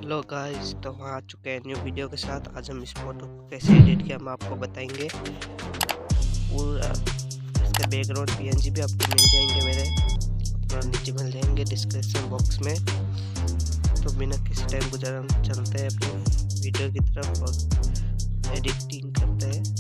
Hello guys, तो हम आ चुके हैं न्यू वीडियो के साथ। आज हम इस फोटो को कैसे एडिट किया हम आपको बताएंगे। पूरा इसके बैकग्राउंड पीएनजी भी आपको मिल जाएंगे, मेरे अपना नीचे मिल जाएंगे डिस्क्रिप्शन बॉक्स में। तो बिना किसी टाइम गुजारे हम चलते हैं अपनी वीडियो की तरफ और एडिटिंग करते हैं।